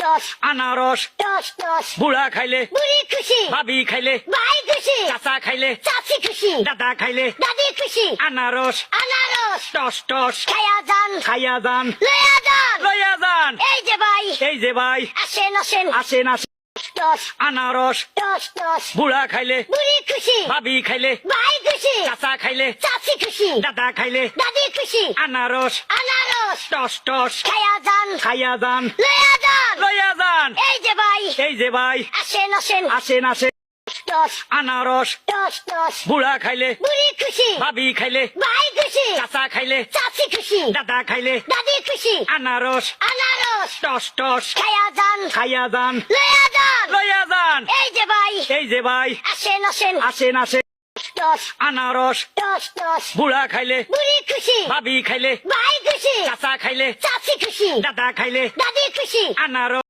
toss আনারস toss toss বুড়া খাইলে বুড়ি খুশি ভাবি খাইলে ভাই খুশি চাচা খাইলে চাচি খুশি দাদা খাইলে দাদি খুশি আনারস আনারস টস টস খায়া যান খাইয়া যান লয়া যান লইয়া যান এই যে ভাই এই যে ভাই আসেন আসেন আসেন আসেন টস আনারস টস টস বুড়া খাইলে বুড়ি খুশি ভাবি খাইলে ভাই খুশি চাচা খাইলে চাচি খুশি দাদা খাইলে দাদি খুশি আনারস আনারস টস টস খায়া যান খাইয়া যান লয়া যান লইয়া যান এই যে ভাই এই যে ভাই আসেন আসেন আসেন আসেন টস আনারস টস টস বুড়া খাইলে বুড়ি খুশি ভাবি খাইলে ভাই খুশি চাচা খাইলে চাচি খুশি দাদা খাইলে দাদি খুশি আনারস আনারস টস টস খায়া যান খাইয়া যান লয়া যান লইয়া যান এই যে ভাই এই যে ভাই আসেন আসেন আসেন আসেন টস আনারস টস টস বুড়া খাইলে বুড়ি খুশি ভাবি খাইলে ভাই খুশি চাচা খাইলে চাচি খুশি দাদা খাইলে দাদি খুশি আনারস